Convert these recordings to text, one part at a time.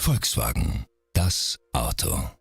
Volkswagen, das Auto.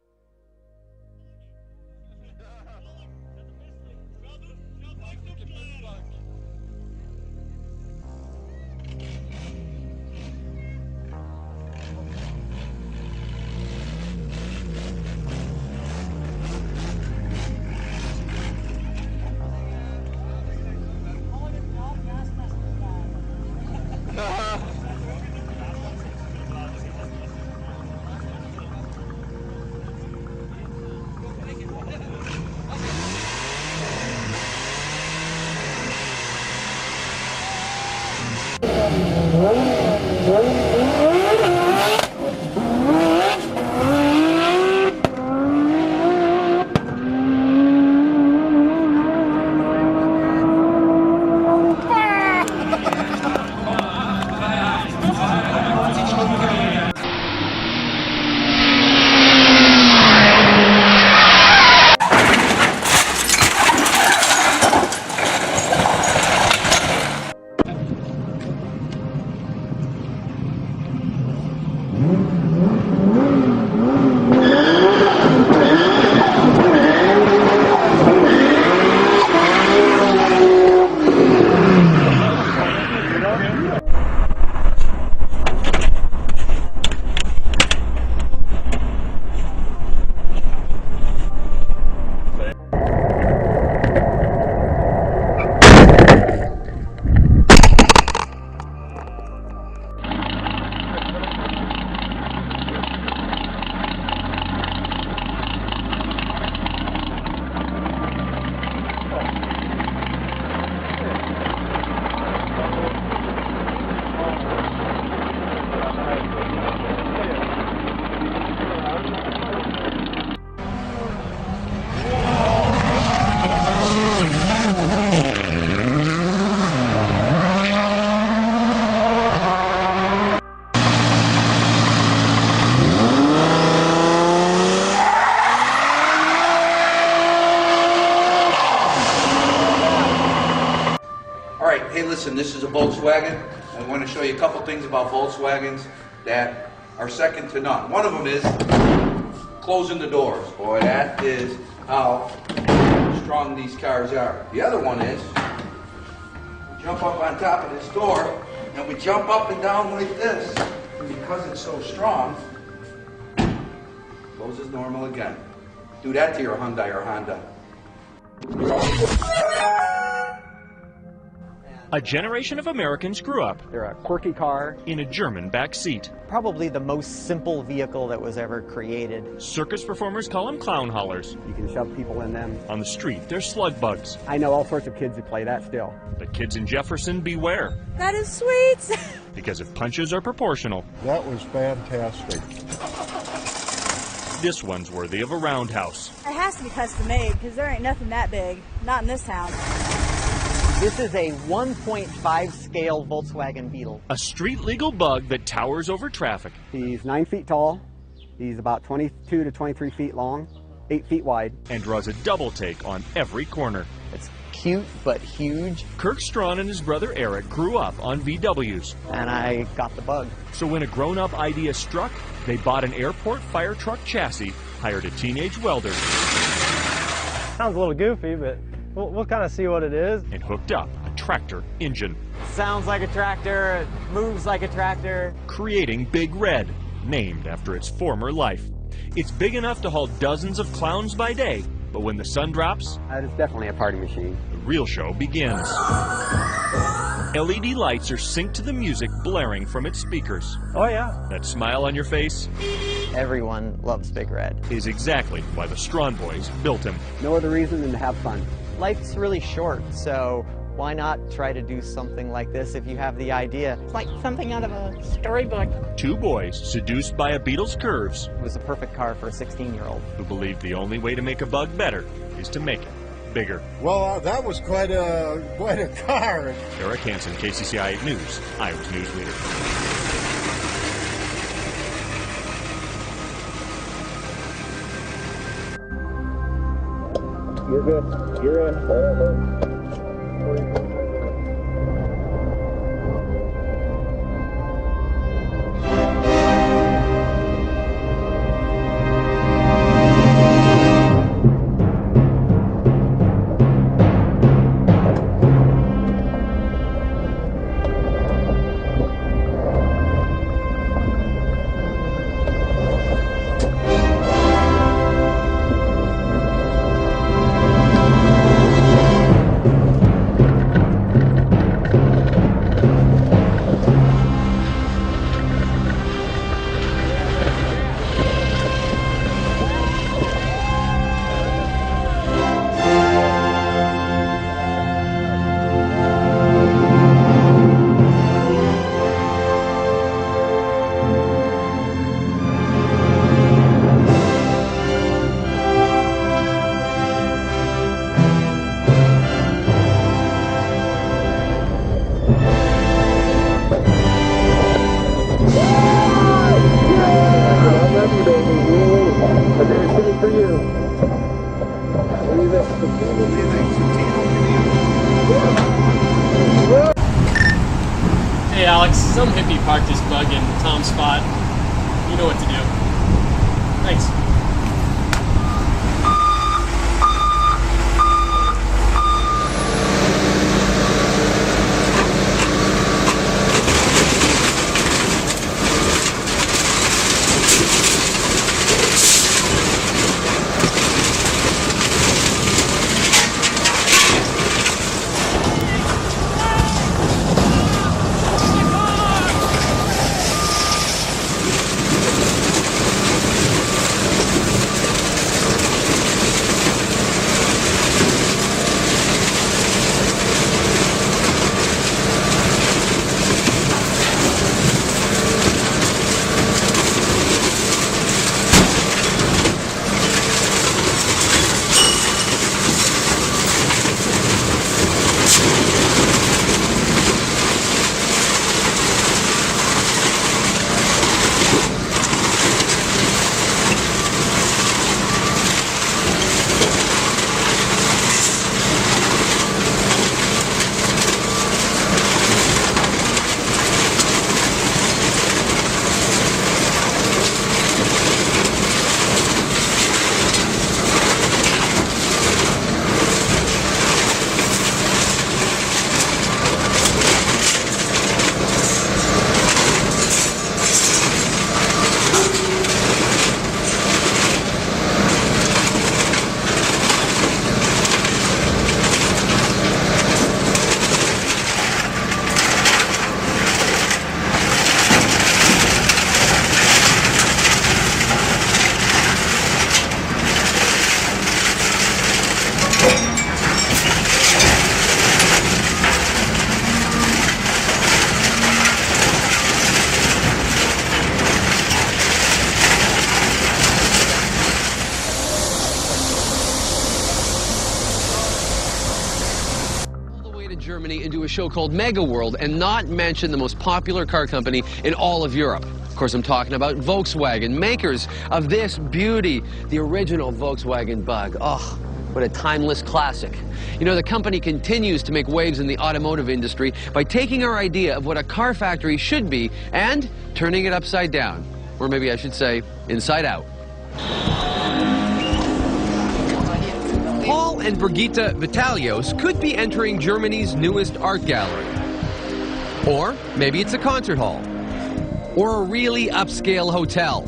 Alright, hey listen, this is a Volkswagen. I want to show you a couple things about Volkswagens that are second to none. One of them is closing the doors. Boy, that is how strong these cars are. The other one is we jump up on top of this door and we jump up and down like this. And because it's so strong, closes normal again. Do that to your Hyundai or Honda. A generation of Americans grew up They're a quirky car, in a German back seat. probably the most simple vehicle that was ever created. Circus performers call them clown haulers. You can shove people in them. On the street, they're slug bugs. I know all sorts of kids who play that still. But kids in Jefferson, beware. That is sweet. Because if punches are proportional, That was fantastic. this one's worthy of a roundhouse. It has to be custom made because there ain't nothing that big. Not in this town. This is a 1.5 scale Volkswagen Beetle. A street-legal bug that towers over traffic. He's 9 feet tall. He's about 22 to 23 feet long, 8 feet wide. And draws a double take on every corner. It's cute but huge, Kirk Strawn and his brother Eric grew up on VWs. and I got the bug. So when a grown-up idea struck, they bought an airport fire truck chassis, hired a teenage welder, Sounds a little goofy, but we'll kind of see what it is. and hooked up a tractor engine, Sounds like a tractor, it moves like a tractor. creating Big Red, named after its former life. It's big enough to haul dozens of clowns by day, but when the sun drops, That is definitely a party machine. the real show begins. LED lights are synced to the music blaring from its speakers. Oh yeah. That smile on your face Everyone loves Big Red. is exactly why the Strawn boys built him. No other reason than to have fun. Life's really short, so why not try to do something like this if you have the idea? It's like something out of a storybook. Two boys seduced by a Beetle's curves It was the perfect car for a 16-year-old. who believe the only way to make a bug better is to make it bigger. Well, that was quite a car. Eric Hansen, KCCI 8 News, Iowa's news leader. You're good. You're in. park this bug in Tom's spot, you know what to do. Thanks. Germany into a show called Mega World and not mention the most popular car company in all of Europe. Of course, I'm talking about Volkswagen, makers of this beauty, the original Volkswagen Bug. Oh, what a timeless classic. You know, the company continues to make waves in the automotive industry by taking our idea of what a car factory should be and turning it upside down. Or maybe I should say, inside out. Paul and Brigitte Vitalios could be entering Germany's newest art gallery. Or maybe it's a concert hall. Or a really upscale hotel.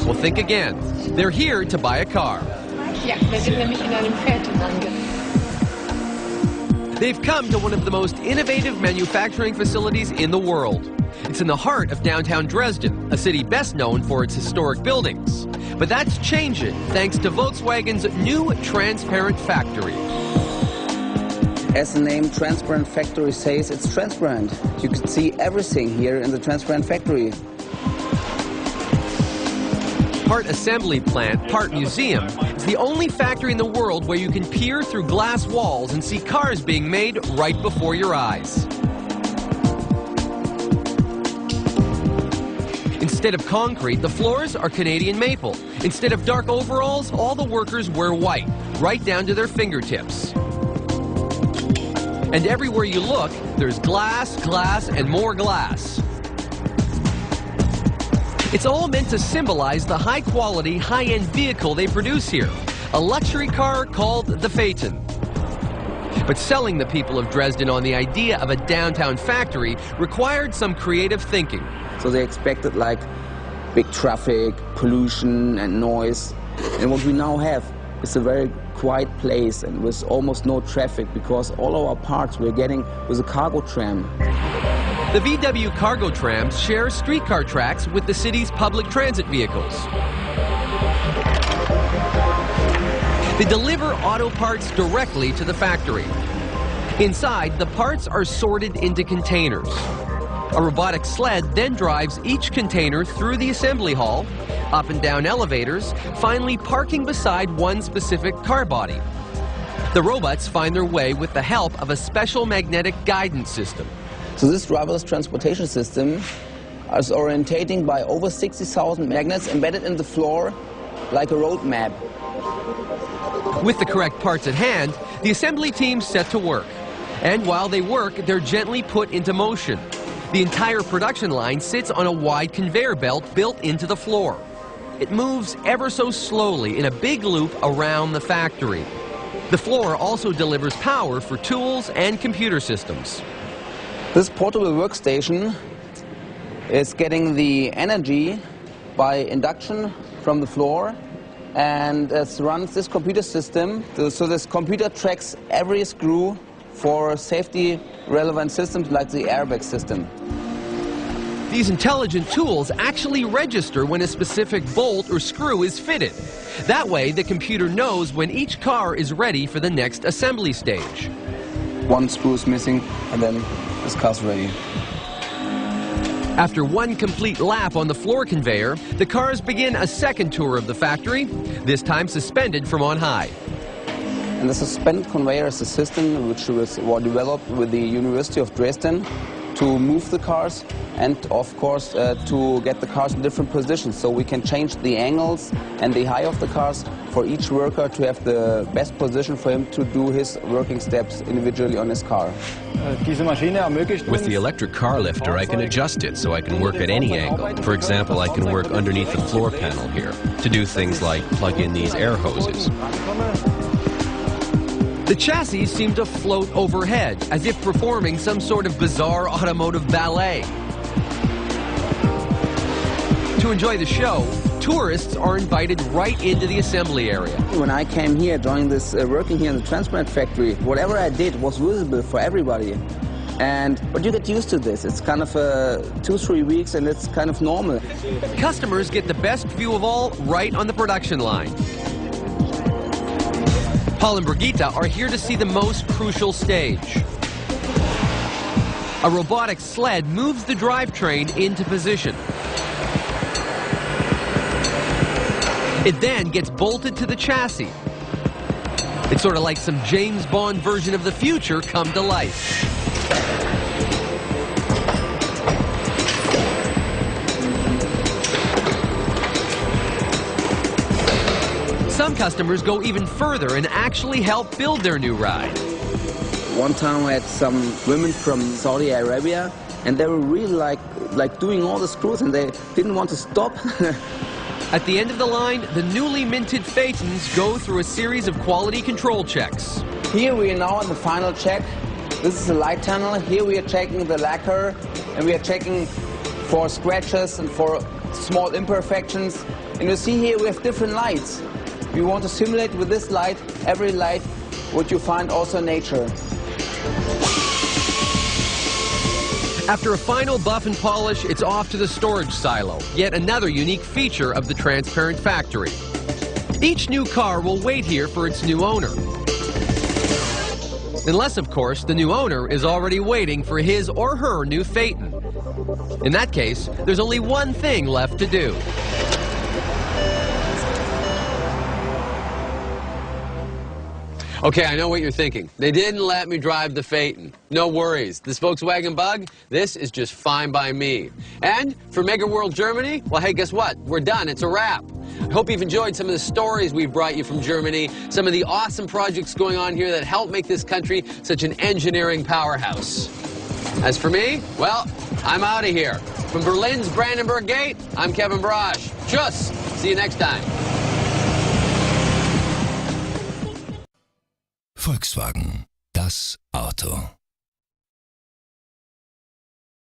Well, think again. They're here to buy a car. They've come to one of the most innovative manufacturing facilities in the world. It's in the heart of downtown Dresden, a city best known for its historic buildings. But that's changing thanks to Volkswagen's new transparent factory. As the name Transparent Factory says, it's transparent. You can see everything here in the Transparent Factory. Part assembly plant, part museum, it's the only factory in the world where you can peer through glass walls and see cars being made right before your eyes. Instead of concrete, the floors are Canadian maple. Instead of dark overalls, all the workers wear white, right down to their fingertips. And everywhere you look, there's glass, glass, and more glass. It's all meant to symbolize the high-quality, high-end vehicle they produce here, a luxury car called the Phaeton. But selling the people of Dresden on the idea of a downtown factory required some creative thinking. So they expected like big traffic, pollution and noise. And what we now have is a very quiet place and with almost no traffic because all our parts we're getting with a cargo tram. The VW cargo trams share streetcar tracks with the city's public transit vehicles. They deliver auto parts directly to the factory. Inside, the parts are sorted into containers. A robotic sled then drives each container through the assembly hall, up and down elevators, finally parking beside one specific car body. The robots find their way with the help of a special magnetic guidance system. So this driverless transportation system is orientating by over 60,000 magnets embedded in the floor like a road map. With the correct parts at hand, the assembly team's set to work. And while they work, they're gently put into motion. The entire production line sits on a wide conveyor belt built into the floor. It moves ever so slowly in a big loop around the factory. The floor also delivers power for tools and computer systems. This portable workstation is getting the energy by induction from the floor, and it runs this computer system. So this computer tracks every screw for safety relevant systems like the airbag system. These intelligent tools actually register when a specific bolt or screw is fitted. That way, the computer knows when each car is ready for the next assembly stage. One screw is missing, and then this car's ready. After one complete lap on the floor conveyor, the cars begin a second tour of the factory, this time suspended from on high. And the suspended conveyor is a system which was developed with the University of Dresden to move the cars and, of course, to get the cars in different positions. So we can change the angles and the height of the cars for each worker to have the best position for him to do his working steps individually on his car. With the electric car lifter, I can adjust it so I can work at any angle. For example, I can work underneath the floor panel here to do things like plug in these air hoses. The chassis seem to float overhead, as if performing some sort of bizarre automotive ballet. To enjoy the show, tourists are invited right into the assembly area. When I came here, joining this, working here in the transplant factory, whatever I did was visible for everybody. But you get used to this. It's kind of 2-3 weeks and it's kind of normal. Customers get the best view of all right on the production line. Paul and Brigitte are here to see the most crucial stage. A robotic sled moves the drivetrain into position. It then gets bolted to the chassis. It's sort of like some James Bond version of the future come to life. Some customers go even further and actually help build their new ride. One time I had some women from Saudi Arabia, and they were really like doing all the screws, and they didn't want to stop. At the end of the line, the newly minted Phaetons go through a series of quality control checks. Here we are now on the final check. This is the light tunnel. Here we are checking the lacquer, and we are checking for scratches and for small imperfections. And you see here we have different lights. We want to simulate with this light, every light, what you find also in nature. After a final buff and polish, it's off to the storage silo, yet another unique feature of the transparent factory. Each new car will wait here for its new owner. Unless, of course, the new owner is already waiting for his or her new Phaeton. In that case, there's only one thing left to do. Okay, I know what you're thinking. They didn't let me drive the Phaeton. No worries. This Volkswagen Bug, this is just fine by me. And for Mega World Germany, well, hey, guess what? We're done. It's a wrap. I hope you've enjoyed some of the stories we've brought you from Germany, some of the awesome projects going on here that help make this country such an engineering powerhouse. As for me, well, I'm out of here. From Berlin's Brandenburg Gate, I'm Kevin Brosh. Tschüss. See you next time. Volkswagen, das Auto.